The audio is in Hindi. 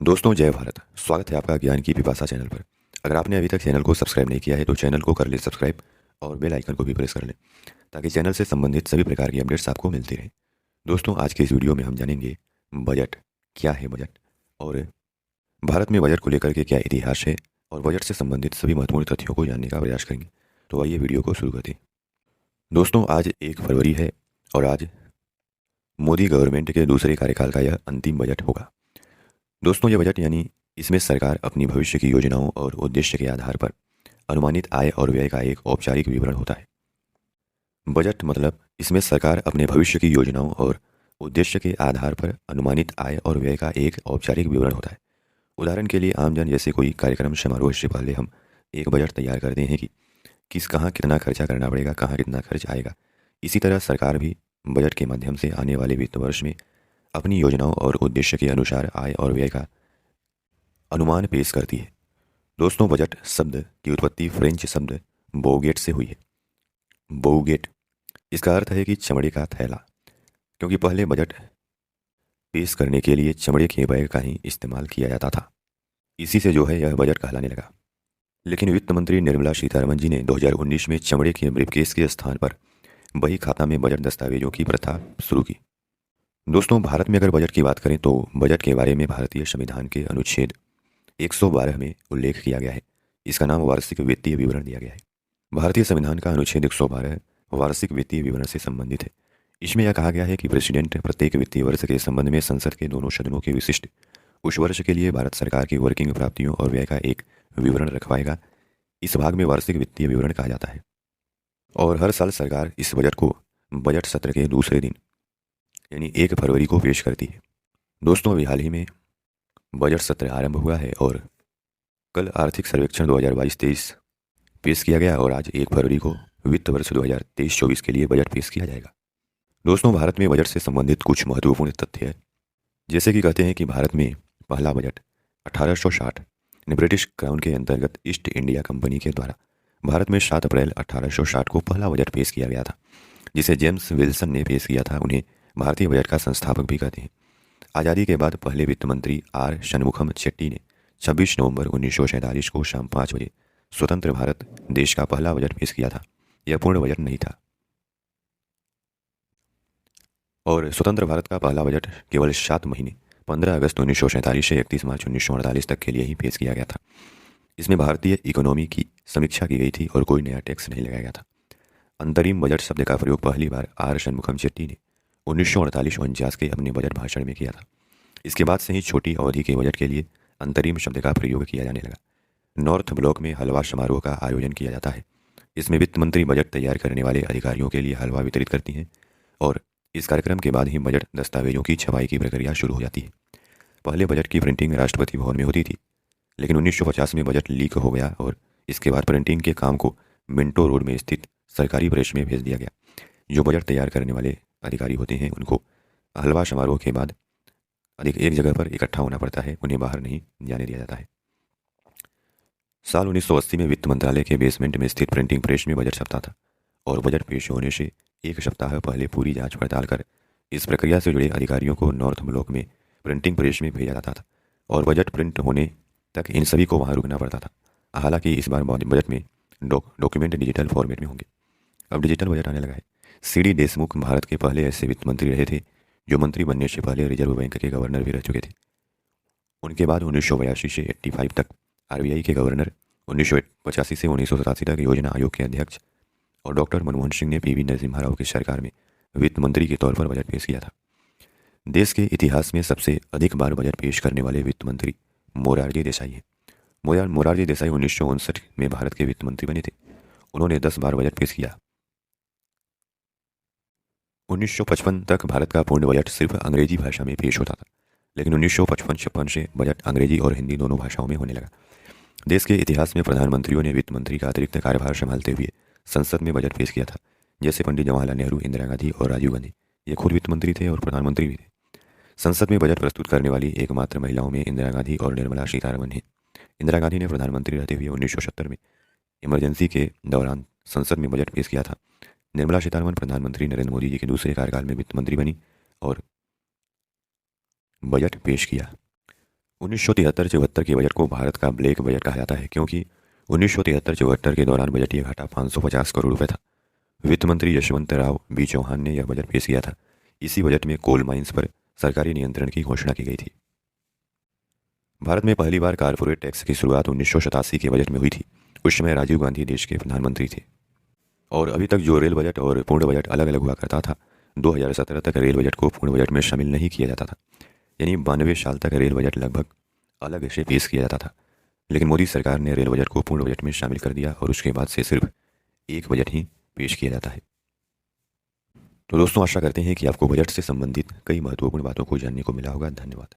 दोस्तों जय भारत। स्वागत है आपका ज्ञान की पिपासा चैनल पर। अगर आपने अभी तक चैनल को सब्सक्राइब नहीं किया है तो चैनल को कर ले सब्सक्राइब और बेल आइकन को भी प्रेस कर लें ताकि चैनल से संबंधित सभी प्रकार की अपडेट्स आपको मिलती रहें। दोस्तों आज के इस वीडियो में हम जानेंगे बजट क्या है बजट, और भारत में बजट को लेकर के क्या इतिहास है, और बजट से संबंधित सभी महत्वपूर्ण तथ्यों को जानने का प्रयास करेंगे। तो आइए वीडियो को शुरू करते हैं। दोस्तों आज 1 फरवरी है और आज मोदी गवर्नमेंट के दूसरे कार्यकाल का यह अंतिम बजट होगा। दोस्तों ये बजट यानी इसमें सरकार अपनी भविष्य की योजनाओं और उद्देश्य के आधार पर अनुमानित आय और व्यय का एक औपचारिक विवरण होता है। बजट मतलब इसमें सरकार अपने भविष्य की योजनाओं और उद्देश्य के आधार पर अनुमानित आय और व्यय का एक औपचारिक विवरण होता है। उदाहरण के लिए आमजन जैसे कोई कार्यक्रम समारोह से पहले हम एक बजट तैयार करते हैं कि कहाँ कितना खर्चा करना पड़ेगा, कहाँ कितना खर्च आएगा। इसी तरह सरकार भी बजट के माध्यम से आने वाले वित्त वर्ष में अपनी योजनाओं और उद्देश्य के अनुसार आय और व्यय का अनुमान पेश करती है। दोस्तों बजट शब्द की उत्पत्ति फ्रेंच शब्द बोगेट से हुई है। बोगेट इसका अर्थ है कि चमड़े का थैला, क्योंकि पहले बजट पेश करने के लिए चमड़े के बैग का ही इस्तेमाल किया जाता था। इसी से जो है यह बजट कहलाने लगा। लेकिन वित्त मंत्री निर्मला सीतारमण जी ने 2019 में चमड़े के ब्रीफकेस के स्थान पर बही खाता में बजट दस्तावेजों की प्रथा शुरू की। दोस्तों भारत में अगर बजट की बात करें तो बजट के बारे में भारतीय संविधान के अनुच्छेद 112 में उल्लेख किया गया है। इसका नाम वार्षिक वित्तीय विवरण दिया गया है। भारतीय संविधान का अनुच्छेद 112 वार्षिक वित्तीय विवरण से संबंधित है। इसमें यह कहा गया है कि प्रेसिडेंट प्रत्येक वित्तीय वर्ष के संबंध में संसद के दोनों सदनों के विशिष्ट उस वर्ष के लिए भारत सरकार की वर्किंग प्राप्तियों और व्यय का एक विवरण रखवाएगा। इस भाग में वार्षिक वित्तीय विवरण कहा जाता है। और हर साल सरकार इस बजट को बजट सत्र के दूसरे दिन यानी 1 फरवरी को पेश करती है। दोस्तों अभी हाल ही में बजट सत्र आरंभ हुआ है और कल आर्थिक सर्वेक्षण 2022-23 पेश किया गया और आज 1 फरवरी को वित्त वर्ष 2023-24 के लिए बजट पेश किया जाएगा। दोस्तों भारत में बजट से संबंधित कुछ महत्वपूर्ण तथ्य है, जैसे कि कहते हैं कि भारत में पहला बजट 1860 ब्रिटिश क्राउन के अंतर्गत ईस्ट इंडिया कंपनी के द्वारा भारत में 7 अप्रैल 1860 को पहला बजट पेश किया गया था, जिसे जेम्स विल्सन ने पेश किया था। उन्हें भारतीय बजट का संस्थापक भी कहते हैं। आज़ादी के बाद पहले वित्त मंत्री आर षणमुखम शेट्टी ने 26 नवंबर 1947 को शाम 5 बजे स्वतंत्र भारत देश का पहला बजट पेश किया था। यह पूर्ण बजट नहीं था और स्वतंत्र भारत का पहला बजट केवल 7 महीने 15 अगस्त 1947 से 31 मार्च 1948 तक के लिए ही पेश किया गया था। इसमें भारतीय इकोनॉमी की समीक्षा की गई थी और कोई नया टैक्स नहीं लगाया गया था। अंतरिम बजट शब्द का प्रयोग पहली बार आर षणमुखम शेट्टी ने 1948-49 के अपने बजट भाषण में किया था। इसके बाद से ही छोटी अवधि के बजट के लिए अंतरिम शब्द का प्रयोग किया जाने लगा। नॉर्थ ब्लॉक में हलवा समारोह का आयोजन किया जाता है। इसमें वित्त मंत्री बजट तैयार करने वाले अधिकारियों के लिए हलवा वितरित करती हैं और इस कार्यक्रम के बाद ही बजट दस्तावेजों की छपाई की प्रक्रिया शुरू हो जाती है। पहले बजट की प्रिंटिंग राष्ट्रपति भवन में होती थी, लेकिन 1950 में बजट लीक हो गया और इसके बाद प्रिंटिंग के काम को मिंटो रोड में स्थित सरकारी प्रेस में भेज दिया गया। जो बजट तैयार करने वाले अधिकारी होते हैं उनको हलवा समारोह के बाद अधिक एक जगह पर इकट्ठा होना पड़ता है, उन्हें बाहर नहीं जाने दिया जाता है। साल 1980 में वित्त मंत्रालय के बेसमेंट में स्थित प्रिंटिंग प्रेस में बजट छपता था और बजट पेश होने से एक सप्ताह पहले पूरी जांच पड़ताल कर इस प्रक्रिया से जुड़े अधिकारियों को नॉर्थ ब्लॉक में प्रिंटिंग प्रेस में भेजा जाता था और बजट प्रिंट होने तक इन सभी को वहाँ रुकना पड़ता था। हालांकि इस बार बजट में डॉक्यूमेंट डिजिटल फॉर्मेट में होंगे। अब डिजिटल बजट आने लगा है। सी.डी. देशमुख भारत के पहले ऐसे वित्त मंत्री रहे थे जो मंत्री बनने से पहले रिजर्व बैंक के गवर्नर भी रह चुके थे। उनके बाद 1982 से 85 तक आरबीआई के गवर्नर, 1985 से 1987 तक योजना आयोग के अध्यक्ष और डॉक्टर मनमोहन सिंह ने पीवी नरसिम्हा राव की सरकार में वित्त मंत्री के तौर पर बजट पेश किया था। देश के इतिहास में सबसे अधिक बार बजट पेश करने वाले वित्त मंत्री मोरारजी देसाई हैं। मोरारजी देसाई 1959 में भारत के वित्त मंत्री बने थे। उन्होंने 10 बार बजट पेश किया। 1955 तक भारत का पूर्ण बजट सिर्फ अंग्रेजी भाषा में पेश होता था, लेकिन 1955-56 से बजट अंग्रेजी और हिंदी दोनों भाषाओं में होने लगा। देश के इतिहास में प्रधानमंत्रियों ने वित्त मंत्री का अतिरिक्त कार्यभार संभालते हुए संसद में बजट पेश किया था, जैसे पंडित जवाहरलाल नेहरू, इंदिरा गांधी और राजीव गांधी। ये खुद वित्त मंत्री थे और प्रधानमंत्री भी थे। संसद में बजट प्रस्तुत करने वाली एकमात्र महिलाओं में इंदिरा गांधी और निर्मला सीतारमण हैं। इंदिरा गांधी ने प्रधानमंत्री रहते हुए 1970 में इमरजेंसी के दौरान संसद में बजट पेश किया था। निर्मला सीतारमण प्रधानमंत्री नरेंद्र मोदी जी के दूसरे कार्यकाल में वित्त मंत्री बनी और बजट पेश किया। 1973-74 के बजट को भारत का ब्लैक बजट कहा जाता है, क्योंकि 1973-74 के दौरान बजटीय घाटा 550 करोड़ रुपए था। वित्त मंत्री यशवंतराव बी चौहान ने यह बजट पेश किया था। इसी बजट में कोल माइंस पर सरकारी नियंत्रण की घोषणा की गई थी। भारत में पहली बार कारपोरेट टैक्स की शुरुआत 1987 के बजट में हुई थी। उस समय राजीव गांधी देश के प्रधानमंत्री थे। और अभी तक जो रेल बजट और पूर्ण बजट अलग अलग हुआ करता था, 2017 तक रेल बजट को पूर्ण बजट में शामिल नहीं किया जाता था। यानी 92 साल तक रेल बजट लगभग अलग से पेश किया जाता था। लेकिन मोदी सरकार ने रेल बजट को पूर्ण बजट में शामिल कर दिया और उसके बाद से सिर्फ एक बजट ही पेश किया जाता है। तो दोस्तों, आशा करते हैं कि आपको बजट से संबंधित कई महत्वपूर्ण बातों को जानने को मिला होगा। धन्यवाद।